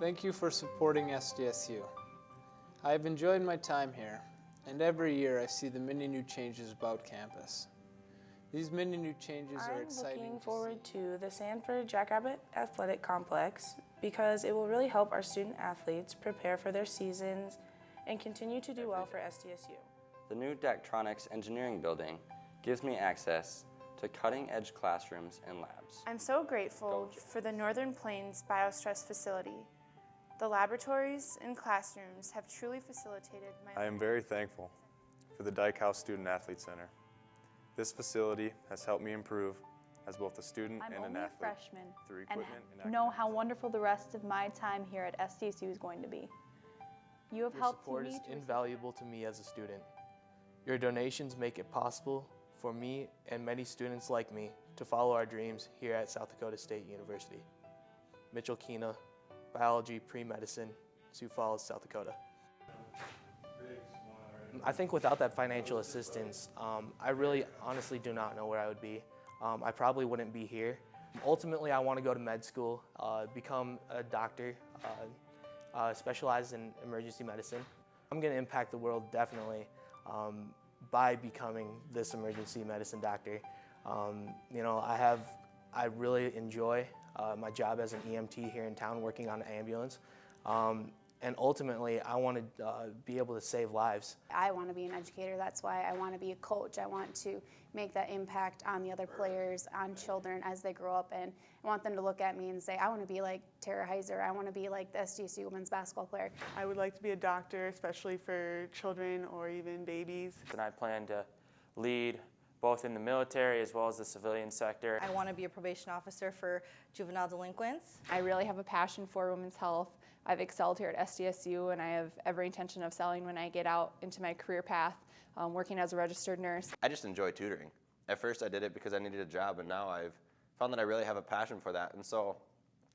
Thank you for supporting SDSU. I have enjoyed my time here, and every year I see the many new changes about campus. These many new changes are exciting. I'm looking forward to the Sanford Jackrabbit Athletic Complex because it will really help our student athletes prepare for their seasons and continue to do well for SDSU. The new Daktronics Engineering Building gives me access to cutting-edge classrooms and labs. I'm so grateful for the Northern Plains Biostress facility. The laboratories and classrooms have truly facilitated my I am very thankful for the Dyke House Student Athlete Center. This facility has helped me improve as both a student and an athlete. I'm only a freshman through equipment and know how wonderful the rest of my time here at SDSU is going to be. You have helped me. Your support is invaluable to me as a student. Your donations make it possible for me and many students like me to follow our dreams here at South Dakota State University. Mitchell Keena, Biology, Pre-Medicine, Sioux Falls, South Dakota. I think without that financial assistance, I really honestly do not know where I would be. I probably wouldn't be here. Ultimately, I want to go to med school, become a doctor, specialize in emergency medicine. I'm going to impact the world definitely by becoming this emergency medicine doctor. You know, I really enjoy my job as an EMT here in town, working on an ambulance. And ultimately, I want to be able to save lives. I want to be an educator. That's why I want to be a coach. I want to make that impact on the other players, on children as they grow up, and I want them to look at me and say, I want to be like Tara Heiser. I want to be like the SDSU women's basketball player. I would like to be a doctor, especially for children or even babies. And I plan to lead both in the military as well as the civilian sector. I want to be a probation officer for juvenile delinquents. I really have a passion for women's health. I've excelled here at SDSU, and I have every intention of excelling when I get out into my career path, working as a registered nurse. I just enjoy tutoring. At first I did it because I needed a job, and now I've found that I really have a passion for that. And so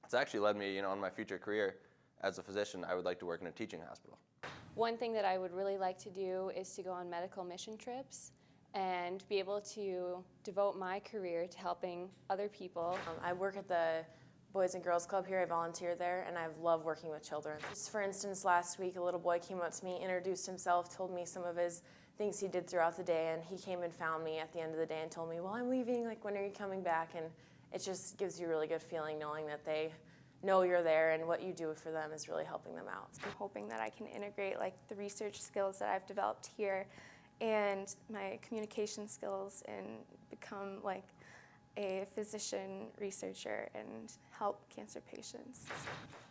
it's actually led me, in my future career as a physician, I would like to work in a teaching hospital. One thing that I would really like to do is to go on medical mission trips and be able to devote my career to helping other people. I work at the Boys and Girls Club here. I volunteer there, and I love working with children. Just for instance, last week a little boy came up to me, introduced himself, told me some of his things he did throughout the day, and he came and found me at the end of the day and told me, well, I'm leaving, like, when are you coming back? And it just gives you a really good feeling knowing that they know you're there and what you do for them is really helping them out. I'm hoping that I can integrate like the research skills that I've developed here and my communication skills and become like a physician researcher and help cancer patients.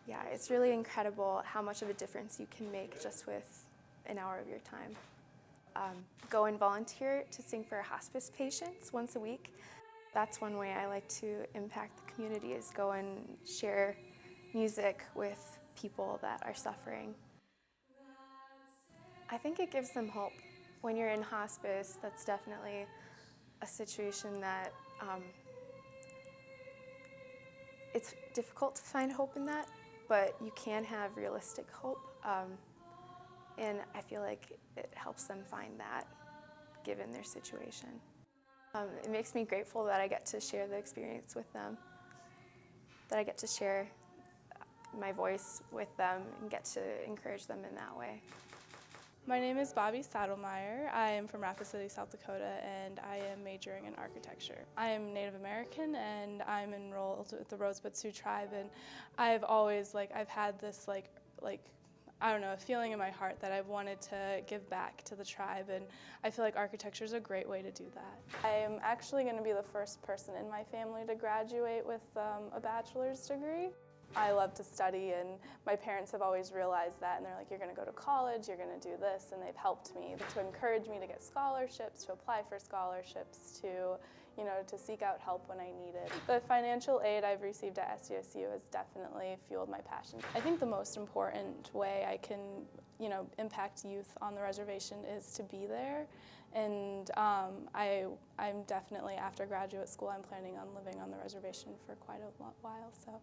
Yeah, it's really incredible how much of a difference you can make just with an hour of your time. Go and volunteer to sing for hospice patients once a week. That's one way I like to impact the community, is go and share music with people that are suffering. I think it gives them hope. When you're in hospice, that's definitely a situation that it's difficult to find hope in that, but you can have realistic hope. And I feel like it helps them find that, given their situation. It makes me grateful that I get to share the experience with them, that I get to share my voice with them and get to encourage them in that way. My name is Bobby Saddlemeyer. I am from Rapid City, South Dakota, and I am majoring in architecture. I am Native American, and I'm enrolled with the Rosebud Sioux tribe, and I've always, I've had this, I don't know, a feeling in my heart that I've wanted to give back to the tribe, and I feel like architecture is a great way to do that. I am actually going to be the first person in my family to graduate with a bachelor's degree. I love to study, and my parents have always realized that, and they're like, you're going to go to college, you're going to do this, and they've helped me to encourage me to get scholarships, to apply for scholarships, to seek out help when I need it. The financial aid I've received at SDSU has definitely fueled my passion. I think the most important way I can, impact youth on the reservation is to be there. And I'm definitely, after graduate school, I'm planning on living on the reservation for quite a while. So,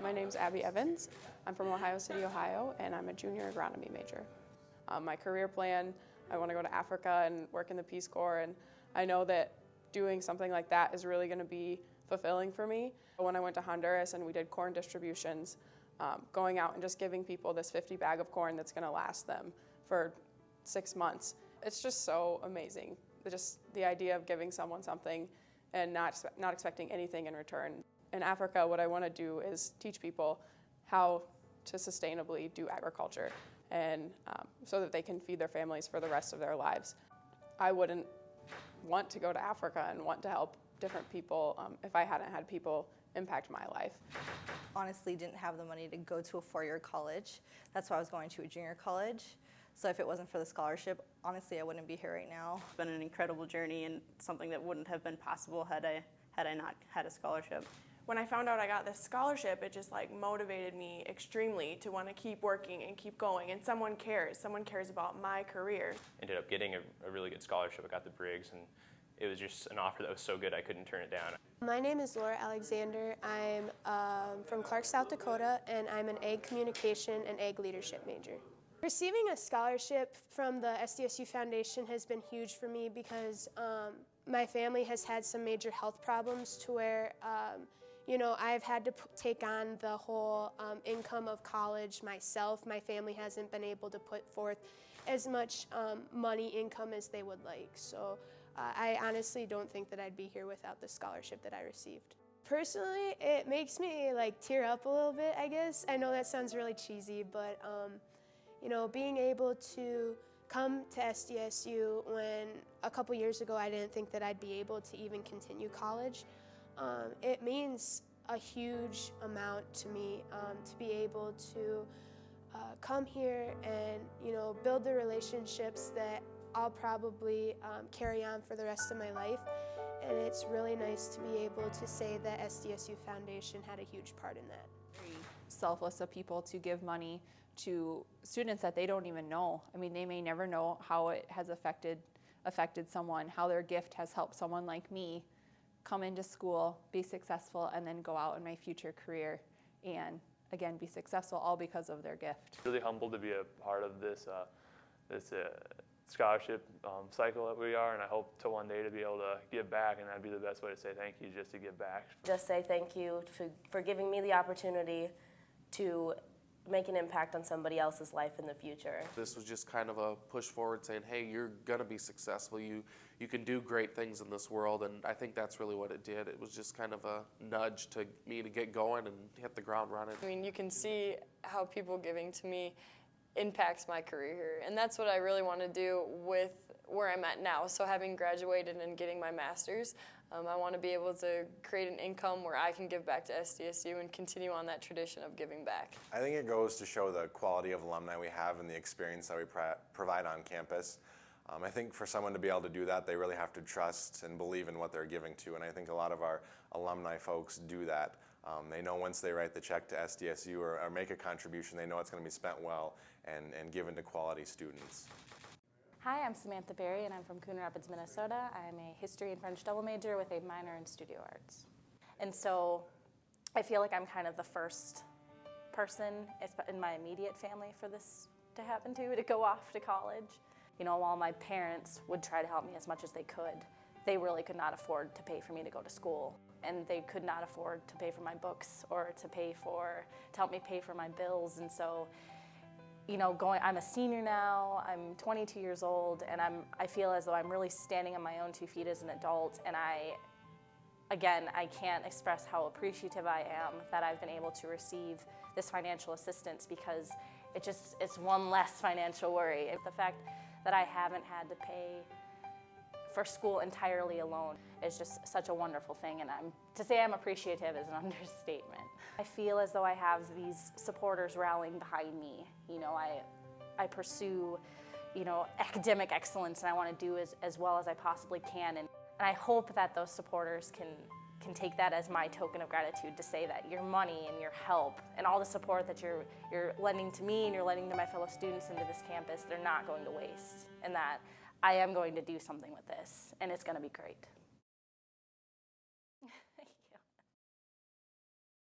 my name's Abby Evans. I'm from Ohio City, Ohio, and I'm a junior agronomy major. My career plan, I want to go to Africa and work in the Peace Corps, and I know that doing something like that is really going to be fulfilling for me. When I went to Honduras and we did corn distributions, going out and just giving people this 50 bag of corn that's going to last them for 6 months. It's just so amazing. Just the idea of giving someone something and not expecting anything in return. In Africa, what I want to do is teach people how to sustainably do agriculture, and so that they can feed their families for the rest of their lives. I wouldn't want to go to Africa and want to help different people if I hadn't had people impact my life. Honestly, didn't have the money to go to a 4-year college. That's why I was going to a junior college. So if it wasn't for the scholarship, honestly, I wouldn't be here right now. It's been an incredible journey and something that wouldn't have been possible had I not had a scholarship. When I found out I got this scholarship, it just like motivated me extremely to want to keep working and keep going. And someone cares about my career. Ended up getting a really good scholarship. I got the Briggs, and it was just an offer that was so good I couldn't turn it down. My name is Laura Alexander. I'm from Clark, South Dakota, and I'm an ag communication and ag leadership major. Receiving a scholarship from the SDSU Foundation has been huge for me because my family has had some major health problems to where I've had to take on the whole income of college myself. My family hasn't been able to put forth as much money income as they would like. So I honestly don't think that I'd be here without the scholarship that I received. Personally, it makes me tear up a little bit, I guess. I know that sounds really cheesy, but being able to come to SDSU when a couple years ago I didn't think that I'd be able to even continue college, it means a huge amount to me to be able to come here and build the relationships that I'll probably carry on for the rest of my life. And it's really nice to be able to say that SDSU Foundation had a huge part in that. Very selfless of people to give money to students that they don't even know. I mean, they may never know how it has affected someone, how their gift has helped someone like me come into school, be successful, and then go out in my future career and again be successful, all because of their gift. Really humbled to be a part of this scholarship cycle that we are, and I hope to one day to be able to give back, and that'd be the best way to say thank you, just to give back. Just say thank you for giving me the opportunity to make an impact on somebody else's life in the future. This was just kind of a push forward saying, hey, you're gonna be successful, you can do great things in this world, and I think that's really what it did. It was just kind of a nudge to me to get going and hit the ground running. I mean, you can see how people giving to me impacts my career here, and that's what I really want to do with where I'm at now. So having graduated and getting my master's, I want to be able to create an income where I can give back to SDSU and continue on that tradition of giving back. I think it goes to show the quality of alumni we have and the experience that we provide on campus. I think for someone to be able to do that, they really have to trust and believe in what they're giving to, and I think a lot of our alumni folks do that. They know once they write the check to SDSU or make a contribution, they know it's going to be spent well and given to quality students. Hi, I'm Samantha Berry, and I'm from Coon Rapids, Minnesota. I'm a history and French double major with a minor in studio arts. And so I feel like I'm kind of the first person in my immediate family for this to happen to go off to college. While my parents would try to help me as much as they could, they really could not afford to pay for me to go to school. And they could not afford to pay for my books or to help me pay for my bills. And so I'm a senior now, I'm 22 years old, and I feel as though I'm really standing on my own 2 feet as an adult, and I can't express how appreciative I am that I've been able to receive this financial assistance, because it's one less financial worry. The fact that I haven't had to pay for school entirely alone is just such a wonderful thing, and to say I'm appreciative is an understatement. I feel as though I have these supporters rallying behind me. I pursue, academic excellence, and I want to do as well as I possibly can, and I hope that those supporters can take that as my token of gratitude to say that your money and your help and all the support that you're lending to me and you're lending to my fellow students and to this campus, they're not going to waste, and that I am going to do something with this, and it's going to be great.